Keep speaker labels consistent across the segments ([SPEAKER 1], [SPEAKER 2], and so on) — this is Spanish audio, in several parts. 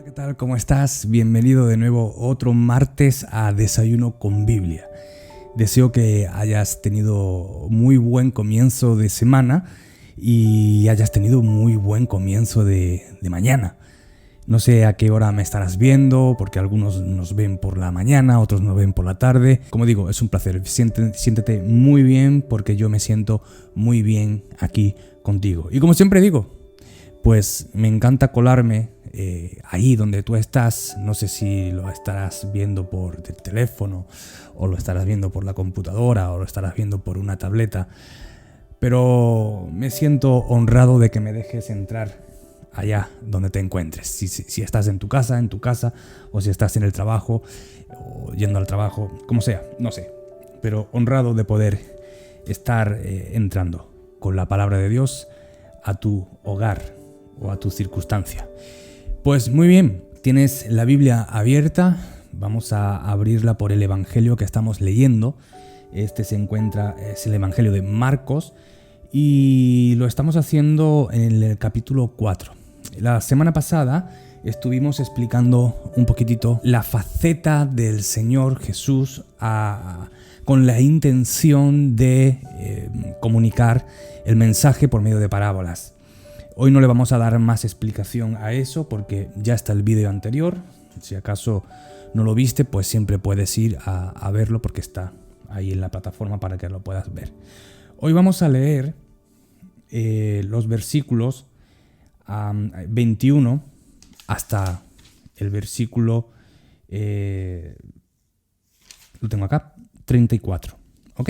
[SPEAKER 1] ¿Qué tal? ¿Cómo estás? Bienvenido de nuevo otro martes a Desayuno con Biblia. Deseo que hayas tenido muy buen comienzo de semana y hayas tenido muy buen comienzo de mañana. No sé a qué hora me estarás viendo, porque algunos nos ven por la mañana, otros nos ven por la tarde. Como digo, es un placer. Siéntete muy bien porque yo me siento muy bien aquí contigo. Y como siempre digo, pues me encanta colarme ahí donde tú estás. No sé si lo estarás viendo por el teléfono, o lo estarás viendo por la computadora, o lo estarás viendo por una tableta. Pero me siento honrado de que me dejes entrar allá donde te encuentres. Si estás en tu casa, o si estás en el trabajo, o yendo al trabajo, como sea, no sé. Pero honrado de poder estar entrando con la palabra de Dios a tu hogar o a tu circunstancia. Pues muy bien, tienes la Biblia abierta. Vamos a abrirla por el Evangelio que estamos leyendo. Es el Evangelio de Marcos y lo estamos haciendo en el capítulo 4. La semana pasada estuvimos explicando un poquitito la faceta del Señor Jesús con la intención de comunicar el mensaje por medio de parábolas. Hoy no le vamos a dar más explicación a eso porque ya está el vídeo anterior. Si acaso no lo viste, pues siempre puedes ir a verlo porque está ahí en la plataforma para que lo puedas ver. Hoy vamos a leer los versículos 21 hasta el versículo, lo tengo acá, 34. ¿Ok?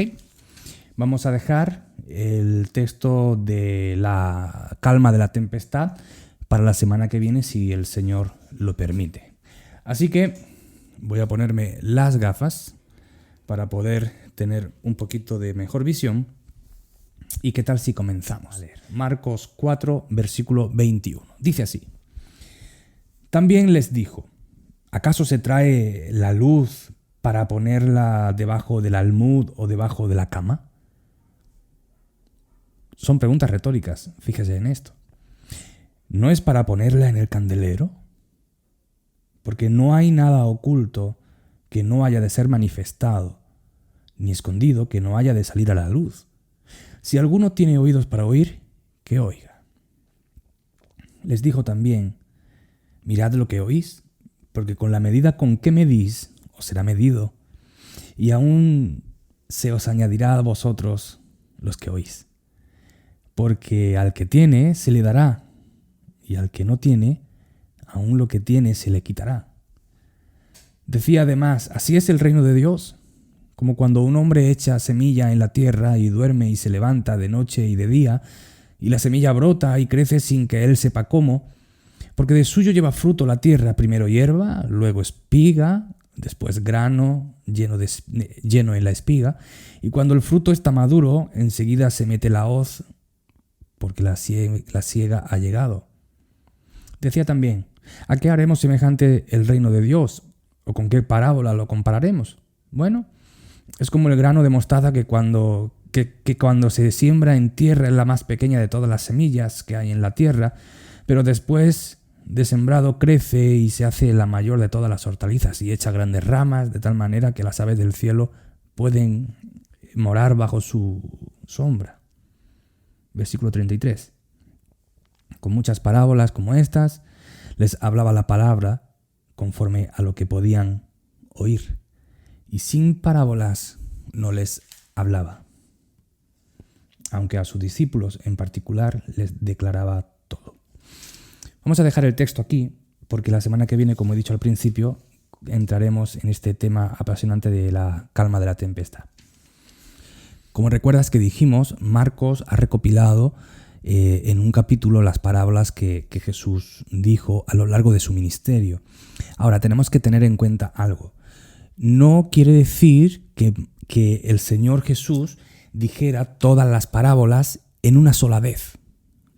[SPEAKER 1] Vamos a dejar el texto de la calma de la tempestad para la semana que viene, si el Señor lo permite. Así que voy a ponerme las gafas para poder tener un poquito de mejor visión. ¿Y qué tal si comenzamos a leer? Marcos 4, versículo 21. Dice así: También les dijo: ¿acaso se trae la luz para ponerla debajo del almud o debajo de la cama? Son preguntas retóricas, fíjese en esto. ¿No es para ponerla en el candelero? Porque no hay nada oculto que no haya de ser manifestado, ni escondido que no haya de salir a la luz. Si alguno tiene oídos para oír, que oiga. Les dijo también: mirad lo que oís, porque con la medida con que medís, os será medido, y aún se os añadirá a vosotros los que oís. Porque al que tiene se le dará, y al que no tiene, aún lo que tiene se le quitará. Decía además: así es el reino de Dios, como cuando un hombre echa semilla en la tierra y duerme y se levanta de noche y de día, y la semilla brota y crece sin que él sepa cómo, porque de suyo lleva fruto la tierra, primero hierba, luego espiga, después grano lleno en la espiga, y cuando el fruto está maduro, enseguida se mete la hoz, porque la siega ha llegado. Decía también: ¿a qué haremos semejante el reino de Dios? ¿O con qué parábola lo compararemos? Bueno, es como el grano de mostaza que cuando se siembra en tierra es la más pequeña de todas las semillas que hay en la tierra, pero después de sembrado crece y se hace la mayor de todas las hortalizas y echa grandes ramas de tal manera que las aves del cielo pueden morar bajo su sombra. Versículo 33. Con muchas parábolas como estas, les hablaba la palabra conforme a lo que podían oír, y sin parábolas no les hablaba, aunque a sus discípulos en particular les declaraba todo. Vamos a dejar el texto aquí, porque la semana que viene, como he dicho al principio, entraremos en este tema apasionante de la calma de la tempestad. Como recuerdas que dijimos, Marcos ha recopilado en un capítulo las parábolas que Jesús dijo a lo largo de su ministerio. Ahora, tenemos que tener en cuenta algo. No quiere decir que el Señor Jesús dijera todas las parábolas en una sola vez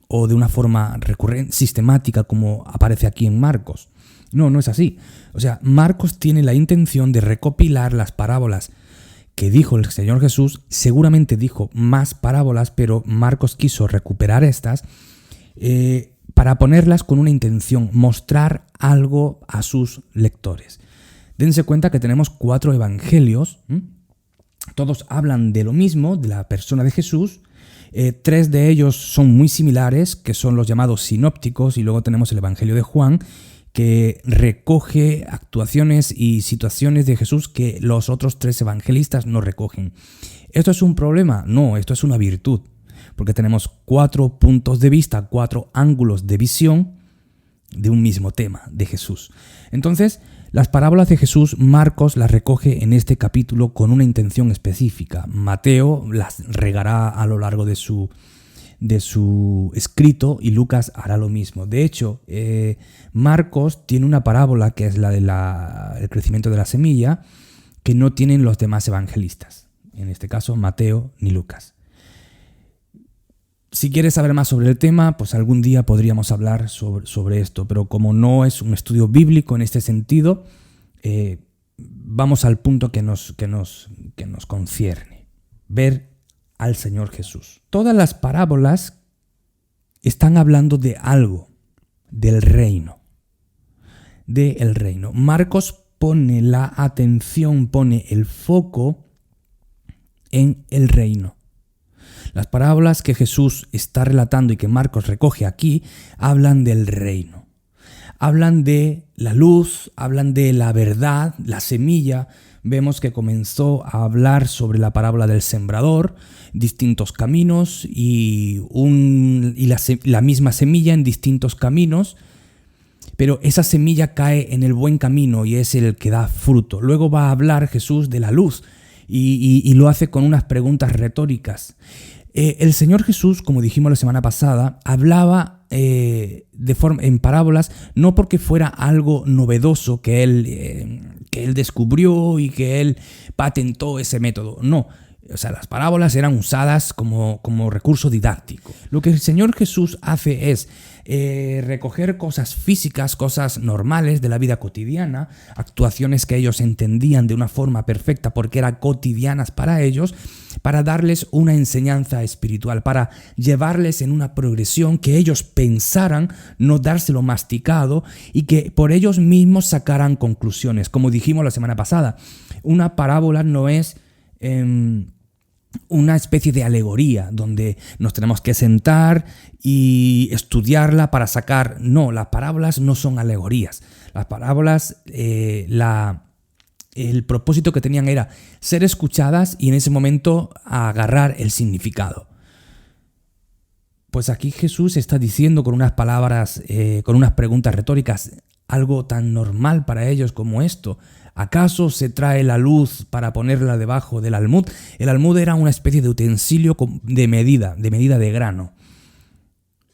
[SPEAKER 1] o de una forma recurrente, sistemática, como aparece aquí en Marcos. No es así. O sea, Marcos tiene la intención de recopilar las parábolas que dijo el Señor Jesús. Seguramente dijo más parábolas, pero Marcos quiso recuperar estas para ponerlas con una intención, mostrar algo a sus lectores. Dense cuenta que tenemos 4 evangelios, todos hablan de lo mismo, de la persona de Jesús. 3 de ellos son muy similares, que son los llamados sinópticos, y luego tenemos el Evangelio de Juan, que recoge actuaciones y situaciones de Jesús que los otros 3 evangelistas no recogen. ¿Esto es un problema? No, esto es una virtud, porque tenemos 4 puntos de vista, 4 ángulos de visión de un mismo tema, de Jesús. Entonces, las parábolas de Jesús, Marcos las recoge en este capítulo con una intención específica. Mateo las regará a lo largo de su escrito y Lucas hará lo mismo. De hecho, Marcos tiene una parábola que es la del crecimiento de la semilla que no tienen los demás evangelistas. En este caso, Mateo ni Lucas. Si quieres saber más sobre el tema, pues algún día podríamos hablar sobre esto, pero como no es un estudio bíblico en este sentido, vamos al punto que nos concierne. Ver al Señor Jesús. Todas las parábolas están hablando de algo, del reino. Del reino. Marcos pone la atención, pone el foco en el reino. Las parábolas que Jesús está relatando y que Marcos recoge aquí hablan del reino. Hablan de la luz, hablan de la verdad, la semilla. Vemos que comenzó a hablar sobre la parábola del sembrador, distintos caminos y la misma semilla en distintos caminos, pero esa semilla cae en el buen camino y es el que da fruto. Luego va a hablar Jesús de la luz y lo hace con unas preguntas retóricas. El Señor Jesús, como dijimos la semana pasada, hablaba en parábolas no porque fuera algo novedoso que él descubrió y que él patentó ese método. No, o sea, las parábolas eran usadas como recurso didáctico. Lo que el Señor Jesús hace es recoger cosas físicas, cosas normales de la vida cotidiana, actuaciones que ellos entendían de una forma perfecta porque eran cotidianas para ellos, para darles una enseñanza espiritual, para llevarles en una progresión que ellos pensaran, no dárselo masticado y que por ellos mismos sacaran conclusiones. Como dijimos la semana pasada, una parábola no es una especie de alegoría donde nos tenemos que sentar y estudiarla para sacar. No, las parábolas no son alegorías. Las parábolas, el propósito que tenían era ser escuchadas y en ese momento agarrar el significado. Pues aquí Jesús está diciendo con unas palabras, con unas preguntas retóricas, algo tan normal para ellos como esto. ¿Acaso se trae la luz para ponerla debajo del almud? El almud era una especie de utensilio de medida de grano.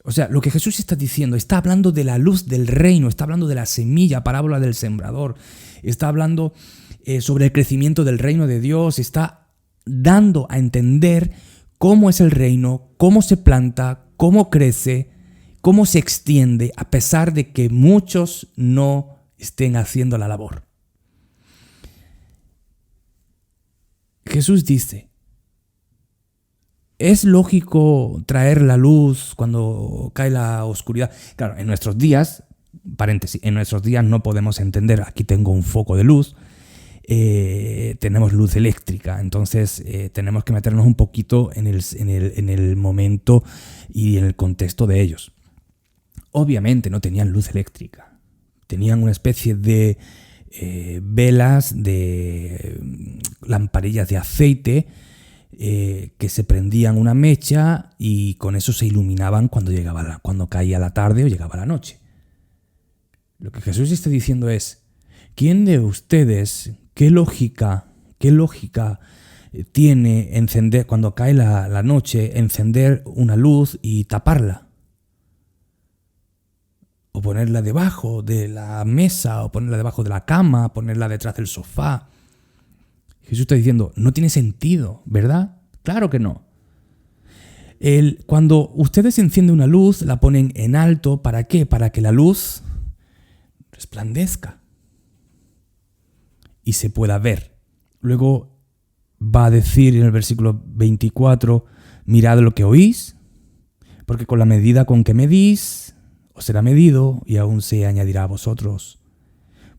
[SPEAKER 1] O sea, lo que Jesús está diciendo, está hablando de la luz del reino, está hablando de la semilla, parábola del sembrador, está hablando sobre el crecimiento del reino de Dios, está dando a entender cómo es el reino, cómo se planta, cómo crece, cómo se extiende, a pesar de que muchos no estén haciendo la labor. Jesús dice, ¿es lógico traer la luz cuando cae la oscuridad? Claro, en nuestros días, paréntesis, en nuestros días no podemos entender, aquí tengo un foco de luz, tenemos luz eléctrica, entonces tenemos que meternos un poquito en el momento y en el contexto de ellos. Obviamente no tenían luz eléctrica, tenían una especie de velas, de lamparillas de aceite que se prendían una mecha y con eso se iluminaban cuando caía la tarde o llegaba la noche. Lo que Jesús está diciendo es, ¿quién de ustedes, qué lógica tiene encender cuando cae la noche, encender una luz y taparla? O ponerla debajo de la mesa, o ponerla debajo de la cama, ponerla detrás del sofá. Jesús está diciendo, no tiene sentido, ¿verdad? Claro que no. Cuando ustedes encienden una luz, la ponen en alto, ¿para qué? Para que la luz resplandezca y se pueda ver. Luego va a decir en el versículo 24, mirad lo que oís, porque con la medida con que medís, os será medido y aún se añadirá a vosotros.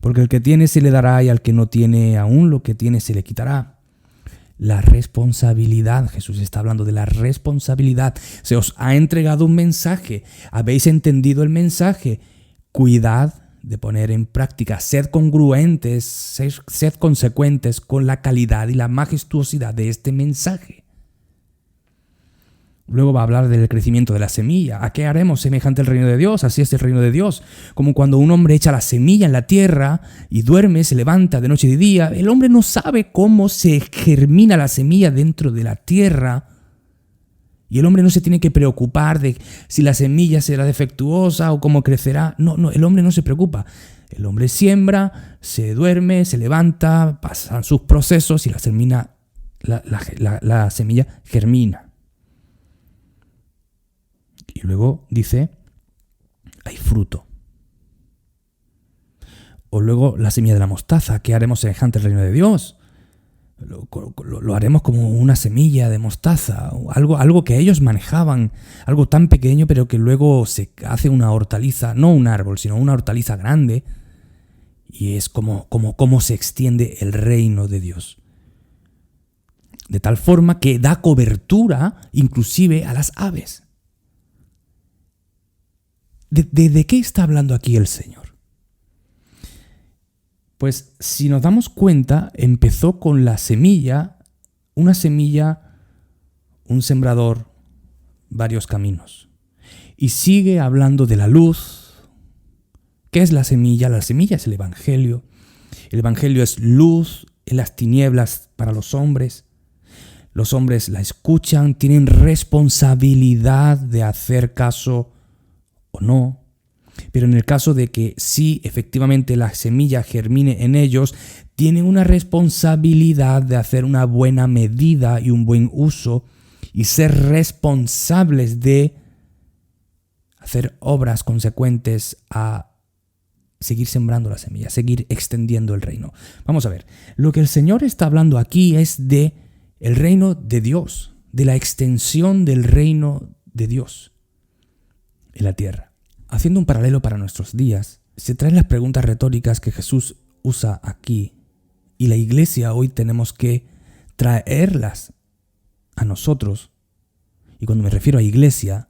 [SPEAKER 1] Porque el que tiene se le dará y al que no tiene, aún lo que tiene se le quitará. La responsabilidad, Jesús está hablando de la responsabilidad. Se os ha entregado un mensaje, habéis entendido el mensaje. Cuidad de poner en práctica, sed congruentes, sed consecuentes con la calidad y la majestuosidad de este mensaje. Luego va a hablar del crecimiento de la semilla. ¿A qué haremos semejante el reino de Dios? Así es el reino de Dios. Como cuando un hombre echa la semilla en la tierra y duerme, se levanta de noche y de día. El hombre no sabe cómo se germina la semilla dentro de la tierra. Y el hombre no se tiene que preocupar de si la semilla será defectuosa o cómo crecerá. No, el hombre no se preocupa. El hombre siembra, se duerme, se levanta, pasan sus procesos y la semilla germina. Y luego dice, hay fruto. O luego la semilla de la mostaza, ¿qué haremos semejante al reino de Dios? Lo haremos como una semilla de mostaza, algo que ellos manejaban, algo tan pequeño pero que luego se hace una hortaliza, no un árbol, sino una hortaliza grande. Y es como se extiende el reino de Dios. De tal forma que da cobertura inclusive a las aves. ¿De qué está hablando aquí el Señor? Pues si nos damos cuenta, empezó con la semilla, una semilla, un sembrador, varios caminos. Y sigue hablando de la luz. ¿Qué es la semilla? La semilla es el Evangelio. El Evangelio es luz en las tinieblas para los hombres. Los hombres la escuchan, tienen responsabilidad de hacer caso o no, pero en el caso de que sí efectivamente la semilla germine en ellos, tienen una responsabilidad de hacer una buena medida y un buen uso y ser responsables de hacer obras consecuentes a seguir sembrando la semilla, seguir extendiendo el reino. Vamos a ver, lo que el Señor está hablando aquí es de el reino de Dios, de la extensión del reino de Dios en la tierra. Haciendo un paralelo para nuestros días, se traen las preguntas retóricas que Jesús usa aquí y la iglesia hoy tenemos que traerlas a nosotros. Y cuando me refiero a iglesia,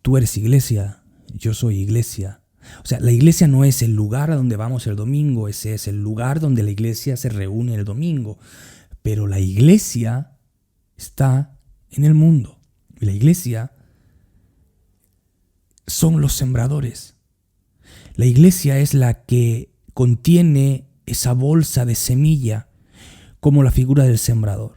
[SPEAKER 1] tú eres iglesia, yo soy iglesia. O sea, la iglesia no es el lugar a donde vamos el domingo, ese es el lugar donde la iglesia se reúne el domingo. Pero la iglesia está en el mundo. Y la iglesia son los sembradores. La iglesia es la que contiene esa bolsa de semilla como la figura del sembrador.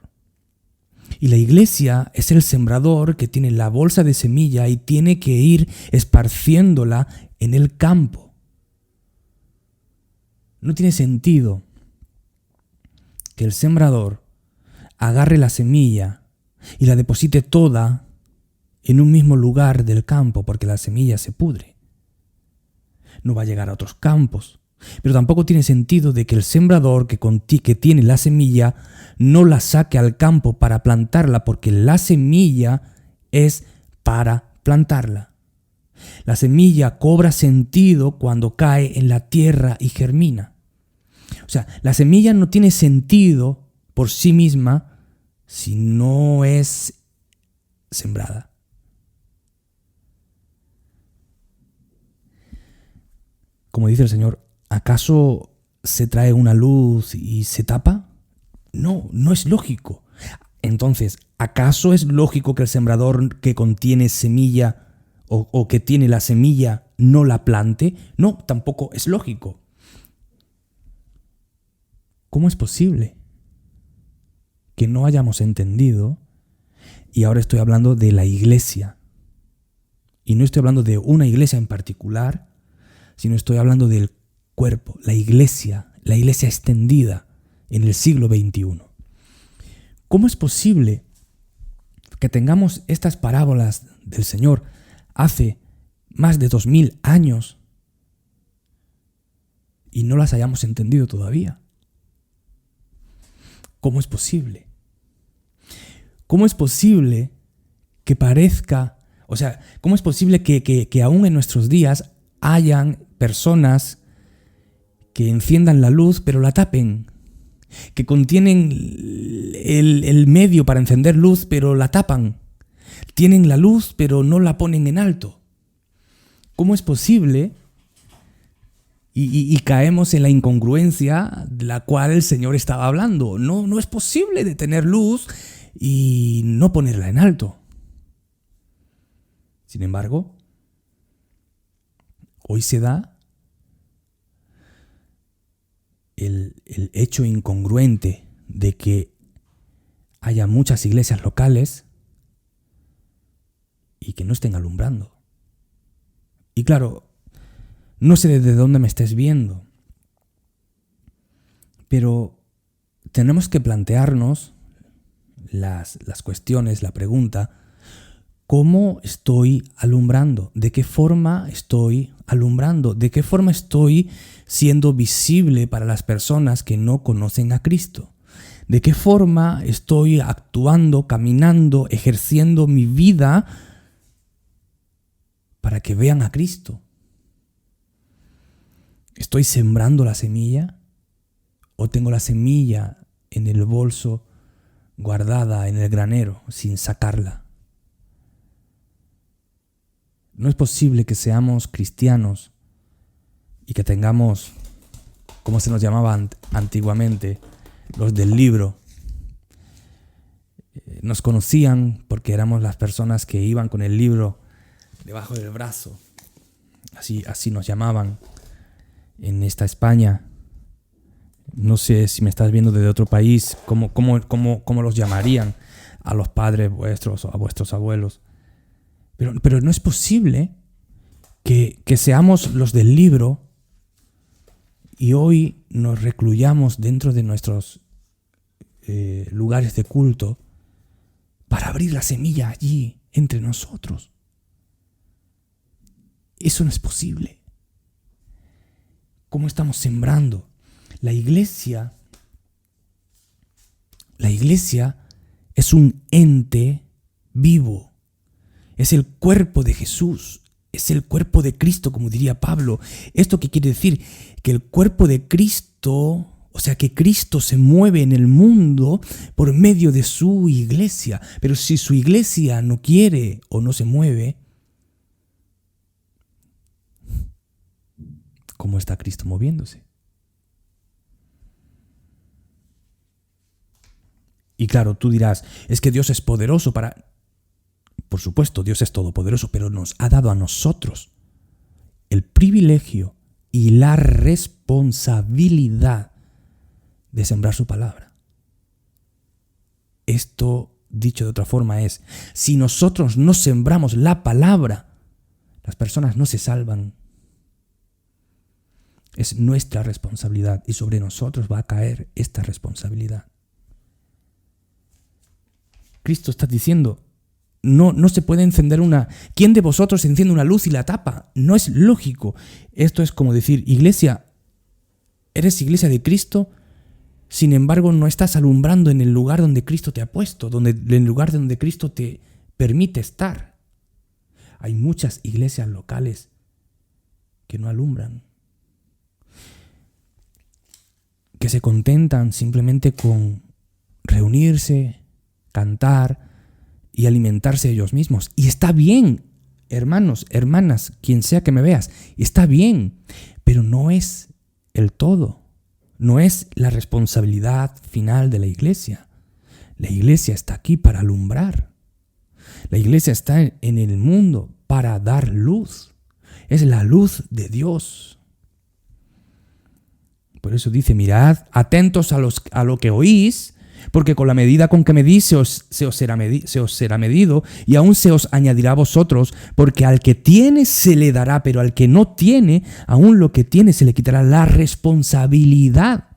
[SPEAKER 1] Y la iglesia es el sembrador que tiene la bolsa de semilla y tiene que ir esparciéndola en el campo. No tiene sentido que el sembrador agarre la semilla y la deposite toda en un mismo lugar del campo, porque la semilla se pudre. No va a llegar a otros campos. Pero tampoco tiene sentido de que el sembrador que tiene la semilla no la saque al campo para plantarla, porque la semilla es para plantarla. La semilla cobra sentido cuando cae en la tierra y germina. O sea, la semilla no tiene sentido por sí misma si no es sembrada. Como dice el Señor, ¿acaso se trae una luz y se tapa? No, no es lógico. Entonces, ¿acaso es lógico que el sembrador que contiene semilla o que tiene la semilla no la plante? No, tampoco es lógico. ¿Cómo es posible que no hayamos entendido? Y ahora estoy hablando de la iglesia. Y no estoy hablando de una iglesia en particular, sino estoy hablando del cuerpo, la iglesia extendida en el siglo XXI. ¿Cómo es posible que tengamos estas parábolas del Señor hace más de 2000 años y no las hayamos entendido todavía? ¿Cómo es posible? ¿Cómo es posible que parezca O sea, ¿cómo es posible que aún en nuestros días hayan personas que enciendan la luz pero la tapen? Que contienen el medio para encender luz pero la tapan. Tienen la luz pero no la ponen en alto. ¿Cómo es posible? Y caemos en la incongruencia de la cual el Señor estaba hablando. No es posible de tener luz y no ponerla en alto. Sin embargo, hoy se da el hecho incongruente de que haya muchas iglesias locales y que no estén alumbrando. Y claro, no sé desde dónde me estés viendo, pero tenemos que plantearnos las cuestiones, la pregunta: ¿cómo estoy alumbrando? ¿De qué forma estoy alumbrando? ¿De qué forma estoy siendo visible para las personas que no conocen a Cristo? ¿De qué forma estoy actuando, caminando, ejerciendo mi vida para que vean a Cristo? ¿Estoy sembrando la semilla? ¿O tengo la semilla en el bolso guardada en el granero sin sacarla? No es posible que seamos cristianos y que tengamos, como se nos llamaba antiguamente, los del libro. Nos conocían porque éramos las personas que iban con el libro debajo del brazo. Así nos llamaban en esta España. No sé si me estás viendo desde otro país, cómo los llamarían a los padres vuestros o a vuestros abuelos. Pero no es posible que seamos los del libro y hoy nos recluyamos dentro de nuestros lugares de culto para abrir la semilla allí entre nosotros. Eso no es posible. ¿Cómo estamos sembrando? La iglesia es un ente vivo. Es el cuerpo de Jesús, es el cuerpo de Cristo, como diría Pablo. ¿Esto qué quiere decir? Que el cuerpo de Cristo, o sea, que Cristo se mueve en el mundo por medio de su iglesia. Pero si su iglesia no quiere o no se mueve, ¿cómo está Cristo moviéndose? Y claro, tú dirás, es que Dios es poderoso para... Por supuesto, Dios es todopoderoso, pero nos ha dado a nosotros el privilegio y la responsabilidad de sembrar su palabra. Esto, dicho de otra forma, es: si nosotros no sembramos la palabra, las personas no se salvan. Es nuestra responsabilidad y sobre nosotros va a caer esta responsabilidad. Cristo está diciendo: no se puede encender una... ¿Quién de vosotros enciende una luz y la tapa? No es lógico. Esto es como decir: iglesia, eres iglesia de Cristo, sin embargo no estás alumbrando en el lugar donde Cristo te ha puesto, en el lugar donde Cristo te permite estar. Hay muchas iglesias locales que no alumbran, que se contentan simplemente con reunirse, cantar y alimentarse ellos mismos. Y está bien, hermanos, hermanas, quien sea que me veas, está bien, pero no es el todo, no es la responsabilidad final de la iglesia. La iglesia está aquí para alumbrar. La iglesia está en el mundo para dar luz. Es la luz de Dios. Por eso dice: mirad, atentos a lo que oís, porque con la medida con que medís se os será medido, y aún se os añadirá a vosotros, porque al que tiene se le dará, pero al que no tiene, aún lo que tiene se le quitará. La responsabilidad.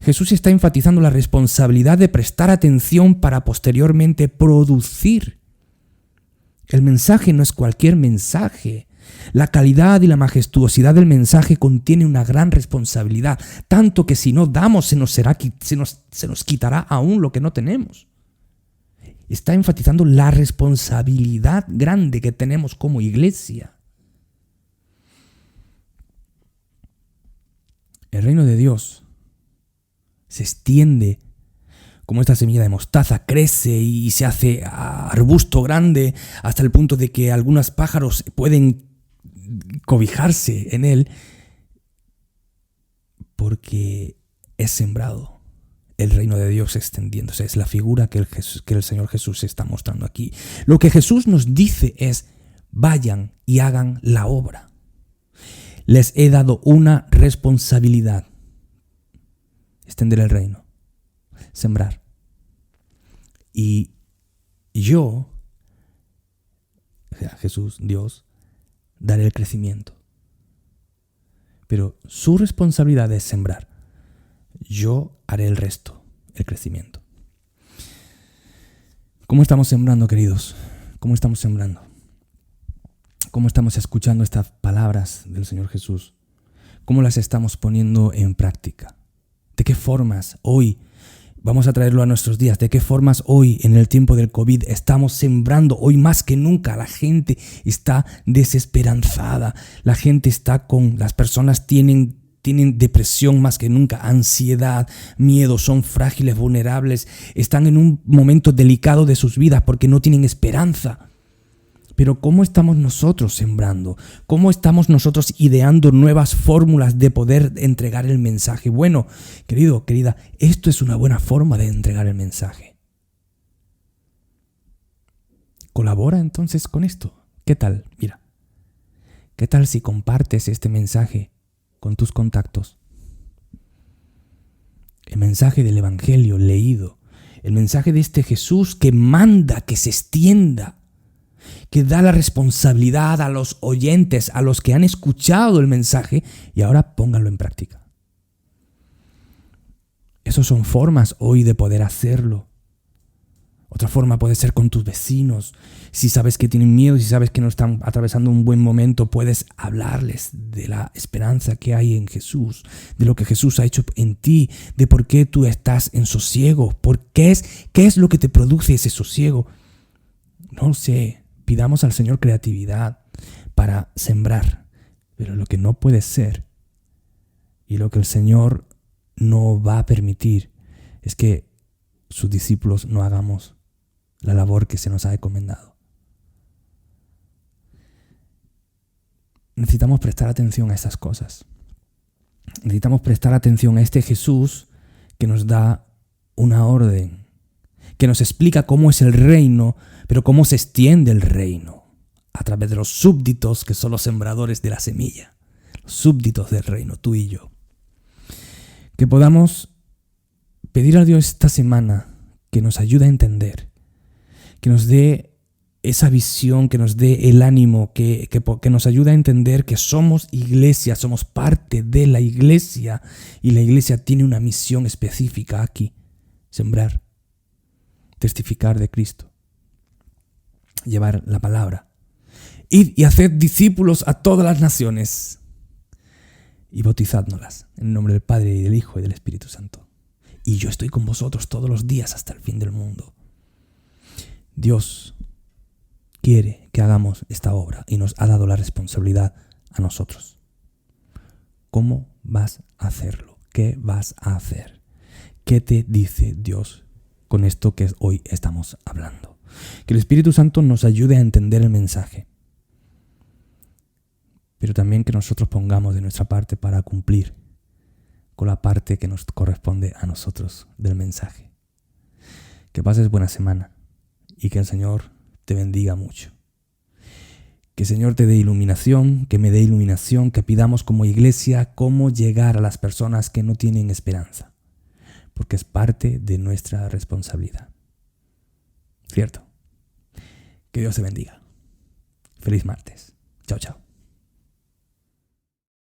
[SPEAKER 1] Jesús está enfatizando la responsabilidad de prestar atención para posteriormente producir. El mensaje no es cualquier mensaje. La calidad y la majestuosidad del mensaje contiene una gran responsabilidad, tanto que si no damos se nos quitará aún lo que no tenemos. está enfatizando la responsabilidad grande que tenemos como iglesia. El reino de Dios se extiende como esta semilla de mostaza, crece y se hace arbusto grande hasta el punto de que algunos pájaros pueden cobijarse en él, porque es sembrado el reino de Dios extendiéndose. Es la figura que el Señor Jesús está mostrando aquí. Lo que Jesús nos dice es: vayan y hagan la obra. Les he dado una responsabilidad: extender el reino, sembrar. Y yo, o sea, Jesús, Dios, daré el crecimiento. Pero su responsabilidad es sembrar. Yo haré el resto, el crecimiento. ¿Cómo estamos sembrando, queridos? ¿Cómo estamos sembrando? ¿Cómo estamos escuchando estas palabras del Señor Jesús? ¿Cómo las estamos poniendo en práctica? ¿De qué formas hoy, vamos a traerlo a nuestros días, de qué formas hoy en el tiempo del COVID estamos sembrando? Hoy más que nunca la gente está desesperanzada, las personas tienen depresión más que nunca, ansiedad, miedo, son frágiles, vulnerables, están en un momento delicado de sus vidas porque no tienen esperanza. Pero ¿cómo estamos nosotros sembrando? ¿Cómo estamos nosotros ideando nuevas fórmulas de poder entregar el mensaje? Bueno, querido, querida, esto es una buena forma de entregar el mensaje. Colabora entonces con esto. ¿Qué tal? Mira, ¿qué tal si compartes este mensaje con tus contactos? El mensaje del Evangelio leído, el mensaje de este Jesús que manda que se extienda, que da la responsabilidad a los oyentes, a los que han escuchado el mensaje, y ahora pónganlo en práctica. Esas son formas hoy de poder hacerlo. Otra forma puede ser con tus vecinos. Si sabes que tienen miedo, si sabes que no están atravesando un buen momento, puedes hablarles de la esperanza que hay en Jesús, de lo que Jesús ha hecho en ti, de por qué tú estás en sosiego, qué es lo que te produce ese sosiego. No sé. Pidamos al Señor creatividad para sembrar, pero lo que no puede ser y lo que el Señor no va a permitir es que sus discípulos no hagamos la labor que se nos ha encomendado. Necesitamos prestar atención a estas cosas. Necesitamos prestar atención a este Jesús que nos da una orden, que nos explica cómo es el reino, pero cómo se extiende el reino a través de los súbditos que son los sembradores de la semilla, los súbditos del reino, tú y yo. Que podamos pedir a Dios esta semana que nos ayude a entender, que nos dé esa visión, que nos dé el ánimo, que nos ayude a entender que somos iglesia, somos parte de la iglesia, y la iglesia tiene una misión específica aquí: sembrar, testificar de Cristo, llevar la palabra. Id y haced discípulos a todas las naciones y bautizádnoslas en el nombre del Padre y del Hijo y del Espíritu Santo. Y yo estoy con vosotros todos los días hasta el fin del mundo. Dios quiere que hagamos esta obra y nos ha dado la responsabilidad a nosotros. ¿Cómo vas a hacerlo? ¿Qué vas a hacer? ¿Qué te dice Dios con esto que hoy estamos hablando? Que el Espíritu Santo nos ayude a entender el mensaje, pero también que nosotros pongamos de nuestra parte para cumplir con la parte que nos corresponde a nosotros del mensaje. Que pases buena semana y que el Señor te bendiga mucho. Que el Señor te dé iluminación, que me dé iluminación, que pidamos como iglesia cómo llegar a las personas que no tienen esperanza, porque es parte de nuestra responsabilidad. ¿Cierto? Que Dios te bendiga. Feliz martes. Chao, chao.